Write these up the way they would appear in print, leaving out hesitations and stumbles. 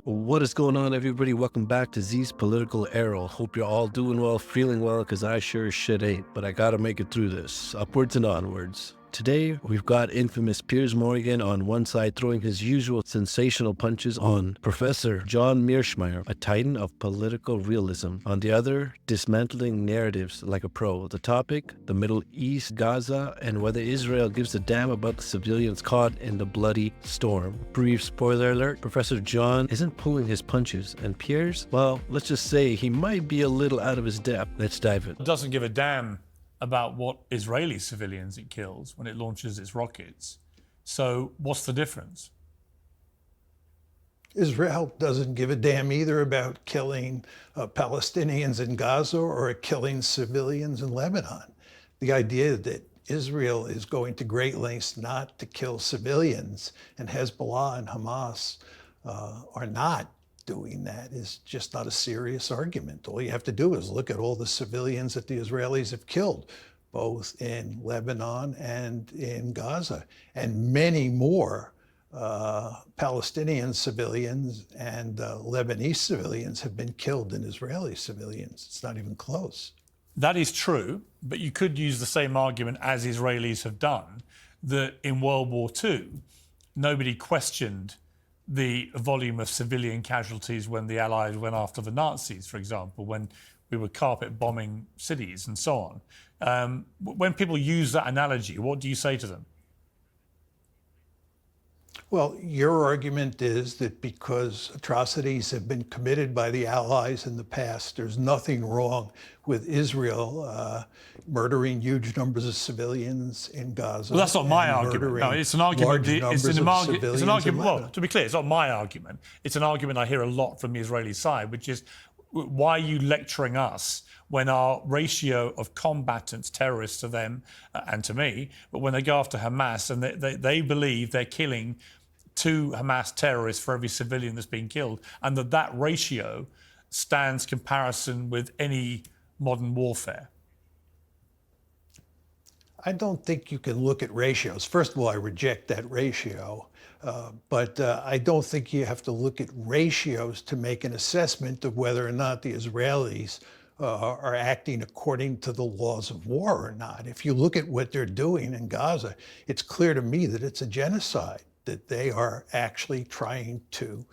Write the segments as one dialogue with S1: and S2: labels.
S1: What is going on, everybody? Welcome back to Zees Political Arrow. Hope you're all doing well, feeling well, because I sure as shit ain't, but I gotta make it through this. Upwards and onwards. Today, we've got infamous Piers Morgan on one side throwing his usual sensational punches on Professor John Mearsheimer, a titan of political realism. On the other, dismantling narratives like a pro. The topic, the Middle East, Gaza, and whether Israel gives a damn about the civilians caught in the bloody storm. Brief spoiler alert, Professor John isn't pulling his punches, and Piers, well, let's just say he might be a little out of his depth. Let's dive in.
S2: It doesn't give a damn about what Israeli civilians it kills when it launches its rockets. So what's the difference?
S3: Israel doesn't give a damn either about killing Palestinians in Gaza or killing civilians in Lebanon. The idea that Israel is going to great lengths not to kill civilians and Hezbollah and Hamas are not doing that is just not a serious argument. All you have to do is look at all the civilians that the Israelis have killed, both in Lebanon and in Gaza, and many more Palestinian civilians and Lebanese civilians have been killed than Israeli civilians. It's not even close.
S2: That is true, but you could use the same argument as Israelis have done, that in World War II, nobody questioned the volume of civilian casualties when the Allies went after the Nazis, for example, when we were carpet bombing cities and so on. When people use that analogy, what do you say to them?
S3: Well, your argument is that because atrocities have been committed by the Allies in the past, there's nothing wrong with Israel murdering huge numbers of civilians in Gaza.
S2: Well, that's not my argument. No, it's an argument. It's an argument. Well, to be clear, it's not my argument. It's an argument I hear a lot from the Israeli side, which is, why are you lecturing us when our ratio of combatants, terrorists to them and to me, but when they go after Hamas and they believe they're killing 2 Hamas terrorists for every civilian that's being killed, and that ratio stands comparison with any modern warfare?
S3: I don't think you can look at ratios. First of all, I reject that ratio. But I don't think you have to look at ratios to make an assessment of whether or not the Israelis are acting according to the laws of war or not. If you look at what they're doing in Gaza, it's clear to me that it's a genocide, that they are actually trying to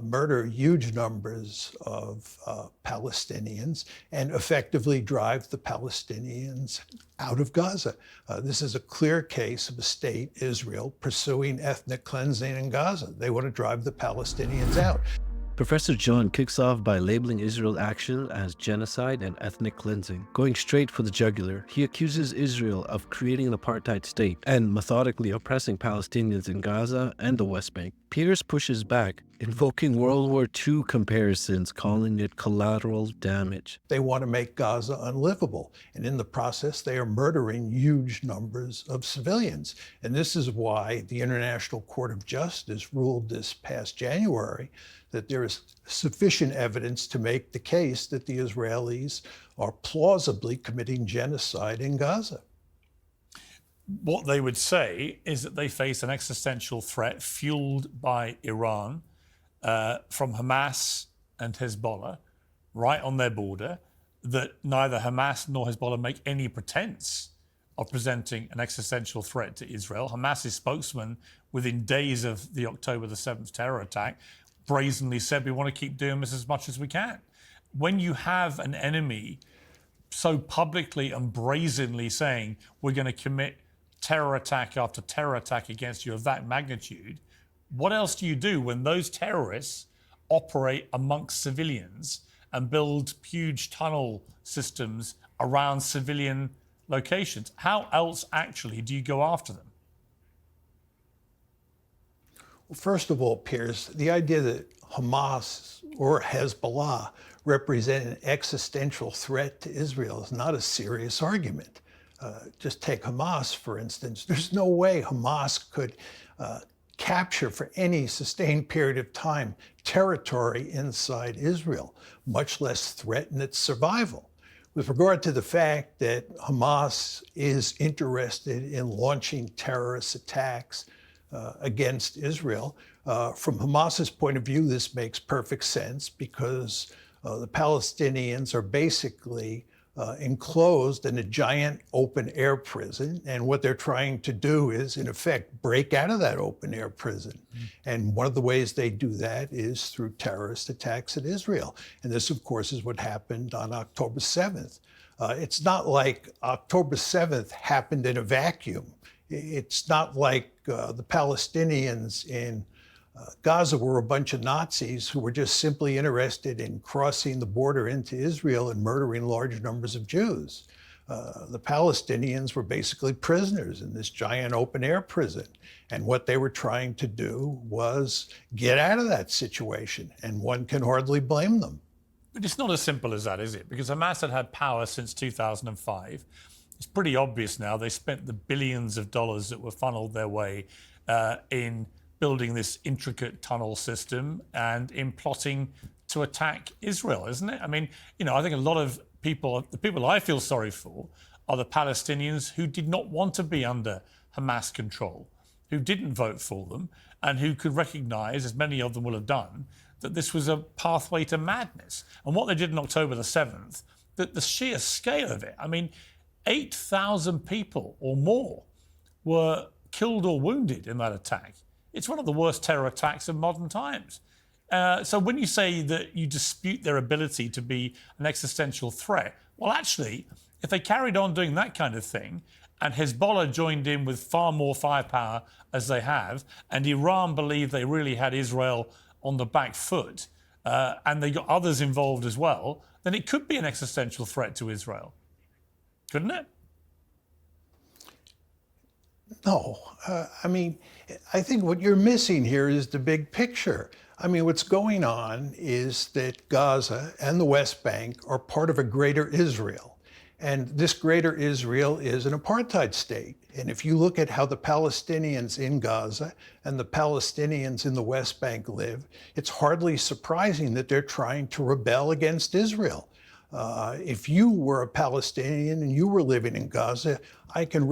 S3: murder huge numbers of Palestinians and effectively drive the Palestinians out of Gaza. This is a clear case of a state, Israel, pursuing ethnic cleansing in Gaza. They want to drive the Palestinians out.
S1: Professor John kicks off by labeling Israel's action as genocide and ethnic cleansing. Going straight for the jugular, he accuses Israel of creating an apartheid state and methodically oppressing Palestinians in Gaza and the West Bank. Piers pushes back, invoking World War II comparisons, calling it collateral damage.
S3: They want to make Gaza unlivable, and in the process, they are murdering huge numbers of civilians. And this is why the International Court of Justice ruled this past January that there is sufficient evidence to make the case that the Israelis are plausibly committing genocide in Gaza.
S2: What they would say is that they face an existential threat fueled by Iran from Hamas and Hezbollah right on their border, that neither Hamas nor Hezbollah make any pretense of presenting an existential threat to Israel. Hamas's spokesman, within days of the October the 7th terror attack, brazenly said, we want to keep doing this as much as we can. When you have an enemy so publicly and brazenly saying, we're going to commit terror attack after terror attack against you of that magnitude, what else do you do when those terrorists operate amongst civilians and build huge tunnel systems around civilian locations? How else actually do you go after them?
S3: Well, first of all, Piers, the idea that Hamas or Hezbollah represent an existential threat to Israel is not a serious argument. Just take Hamas, for instance. There's no way Hamas could capture for any sustained period of time territory inside Israel, much less threaten its survival. With regard to the fact that Hamas is interested in launching terrorist attacks against Israel, From Hamas's point of view, this makes perfect sense because the Palestinians are basically enclosed in a giant open air prison. And what they're trying to do is, in effect, break out of that open air prison. And one of the ways they do that is through terrorist attacks at Israel. And this, of course, is what happened on October 7th. It's not like October 7th happened in a vacuum. It's not like the Palestinians in Gaza were a bunch of Nazis who were just simply interested in crossing the border into Israel and murdering large numbers of Jews. The Palestinians were basically prisoners in this giant open air prison. And what they were trying to do was get out of that situation. And one can hardly blame them.
S2: But it's not as simple as that, is it? Because Hamas had power since 2005. It's pretty obvious now they spent the billions of dollars that were funneled their way in building this intricate tunnel system and in plotting to attack Israel, isn't it? I mean, I think a lot of people, the people I feel sorry for, are the Palestinians who did not want to be under Hamas control, who didn't vote for them, and who could recognise, as many of them will have done, that this was a pathway to madness. And what they did on October the 7th, that the sheer scale of it, I mean, 8,000 people or more were killed or wounded in that attack. It's one of the worst terror attacks of modern times. So when you say that you dispute their ability to be an existential threat, well, actually, if they carried on doing that kind of thing, and Hezbollah joined in with far more firepower as they have, and Iran believed they really had Israel on the back foot, and they got others involved as well, then it could be an existential threat to Israel. Couldn't it?
S3: No. I think what you're missing here is the big picture. What's going on is that Gaza and the West Bank are part of a greater Israel. And this greater Israel is an apartheid state. And if you look at how the Palestinians in Gaza and the Palestinians in the West Bank live, it's hardly surprising that they're trying to rebel against Israel. If you were a Palestinian and you were living in Gaza, I can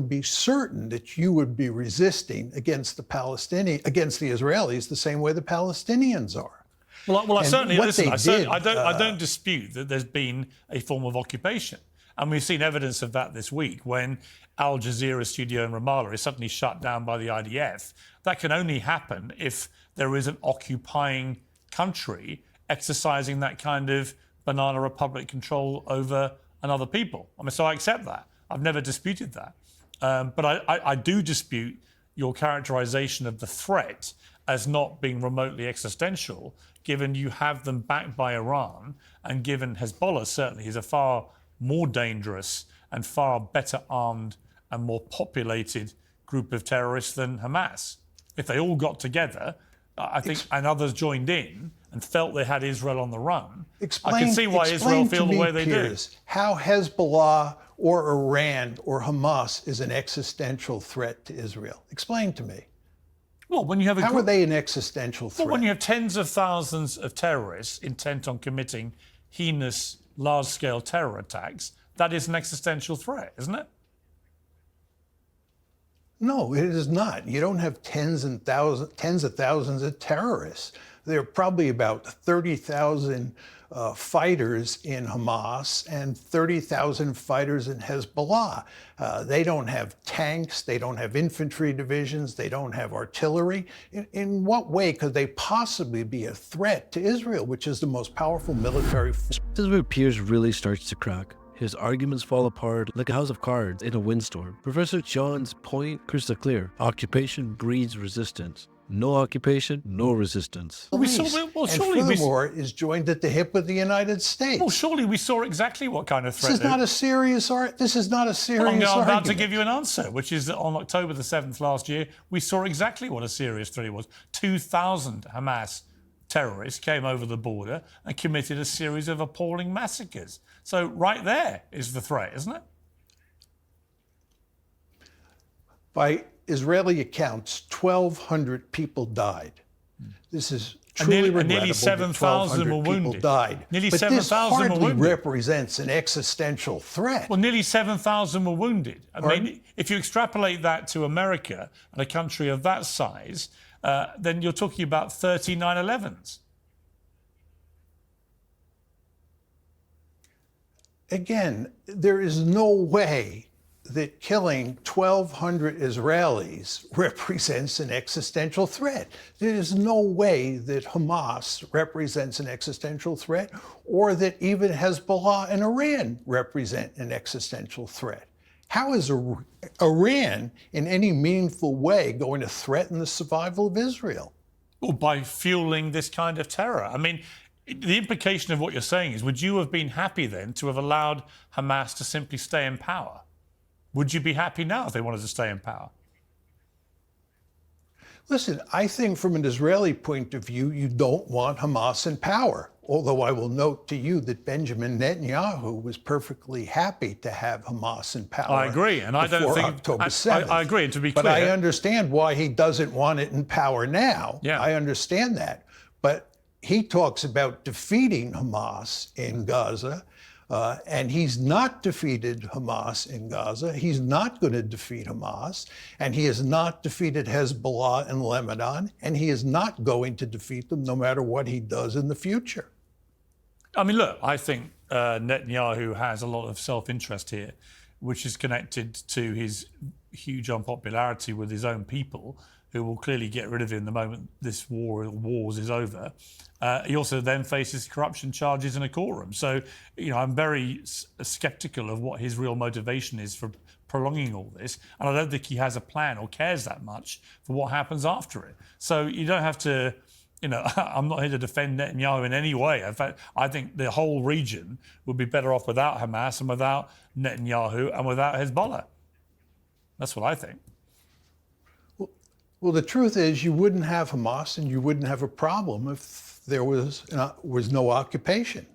S3: be certain that you would be resisting against the Israelis the same way the Palestinians are.
S2: Well, I certainly listen. I don't dispute that there's been a form of occupation, and we've seen evidence of that this week when Al Jazeera studio in Ramallah is suddenly shut down by the IDF. That can only happen if there is an occupying country exercising that kind of banana republic control over another people. So I accept that. I've never disputed that. But I do dispute your characterization of the threat as not being remotely existential, given you have them backed by Iran, and given Hezbollah certainly is a far more dangerous and far better armed and more populated group of terrorists than Hamas. If they all got together, I think, and others joined in and felt they had Israel on the run, I can see why Israel feel the way they do.
S3: How Hezbollah or Iran or Hamas is an existential threat to Israel. Explain to me.
S2: Well, when you have
S3: how are they an existential threat?
S2: Well, when you have tens of thousands of terrorists intent on committing heinous, large-scale terror attacks, that is an existential threat, isn't it?
S3: No, it is not. You don't have tens of thousands of terrorists. There are probably about 30,000 fighters in Hamas and 30,000 fighters in Hezbollah. They don't have tanks, they don't have infantry divisions, they don't have artillery. In what way could they possibly be a threat to Israel, which is the most powerful military force?
S1: This is where Piers really starts to crack. His arguments fall apart like a house of cards in a windstorm. Professor John's point, crystal clear. Occupation breeds resistance. No occupation, no resistance.
S3: And furthermore, is joined at the hip with the United States.
S2: Well, surely we saw exactly what kind of threat.
S3: This is not a serious argument.
S2: I'm about to give you an answer, which is that on October the 7th last year, we saw exactly what a serious threat it was. 2,000 Hamas terrorists came over the border and committed a series of appalling massacres. So right there is the threat, isn't it?
S3: By Israeli accounts, 1,200 people died. This is truly regrettable.
S2: Nearly 7,000 were wounded.
S3: Died.
S2: Nearly
S3: but
S2: 7,000
S3: this
S2: were wounded.
S3: hardly represents an existential threat.
S2: Well, nearly 7,000 were wounded. I mean, if you extrapolate that to America and a country of that size, then you're talking about 30 9/11s.
S3: Again, there is no way that killing 1,200 Israelis represents an existential threat. There is no way that Hamas represents an existential threat, or that even Hezbollah and Iran represent an existential threat. How is Iran in any meaningful way going to threaten the survival of Israel?
S2: Well, by fueling this kind of terror. I mean, the implication of what you're saying is, would you have been happy then to have allowed Hamas to simply stay in power? Would you be happy now if they wanted to stay in power?
S3: Listen, I think from an Israeli point of view, you don't want Hamas in power. Although I will note to you that Benjamin Netanyahu was perfectly happy to have Hamas in power.
S2: I agree, and I don't think
S3: October 7th.
S2: I agree. And to be clear,
S3: but I understand why he doesn't want it in power now.
S2: Yeah.
S3: I understand that. But he talks about defeating Hamas in Gaza, and he's not defeated Hamas in Gaza. He's not going to defeat Hamas, and he has not defeated Hezbollah in Lebanon, and he is not going to defeat them no matter what he does in the future.
S2: I mean, look, I think Netanyahu has a lot of self-interest here, which is connected to his huge unpopularity with his own people, who will clearly get rid of him the moment this wars is over. He also then faces corruption charges in a courtroom. So, I'm very skeptical of what his real motivation is for prolonging all this. And I don't think he has a plan or cares that much for what happens after it. So you don't have to, I'm not here to defend Netanyahu in any way. In fact, I think the whole region would be better off without Hamas and without Netanyahu and without Hezbollah. That's what I think.
S3: Well, the truth is you wouldn't have Hamas and you wouldn't have a problem if there was no occupation.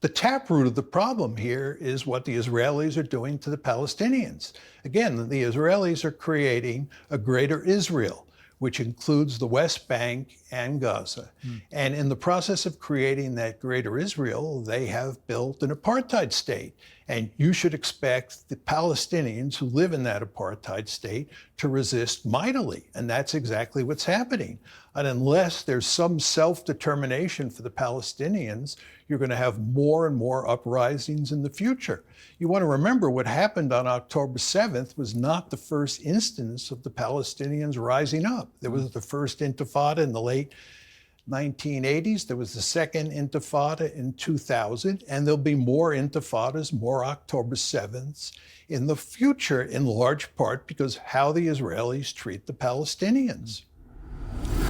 S3: The taproot of the problem here is what the Israelis are doing to the Palestinians. Again, the Israelis are creating a greater Israel, which includes the West Bank and Gaza. And in the process of creating that greater Israel, they have built an apartheid state. And you should expect the Palestinians who live in that apartheid state to resist mightily. And that's exactly what's happening. And unless there's some self-determination for the Palestinians, you're going to have more and more uprisings in the future. You want to remember what happened on October 7th was not the first instance of the Palestinians rising up. There was the first intifada in the late 1980s. There was the second intifada in 2000, and there'll be more intifadas, more October 7ths in the future, in large part because how the Israelis treat the Palestinians.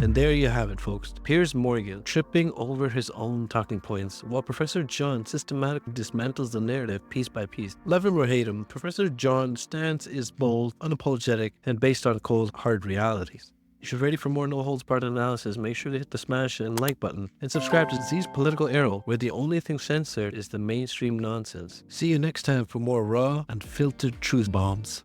S1: And there you have it, folks. Piers Morgan tripping over his own talking points while Professor John systematically dismantles the narrative piece by piece. Love him or hate him, Professor John's stance is bold, unapologetic, and based on cold, hard realities. If you're ready for more no-holds-barred analysis, make sure to hit the smash and like button and subscribe to Zees Political Arrow, where the only thing censored is the mainstream nonsense. See you next time for more raw and filtered truth bombs.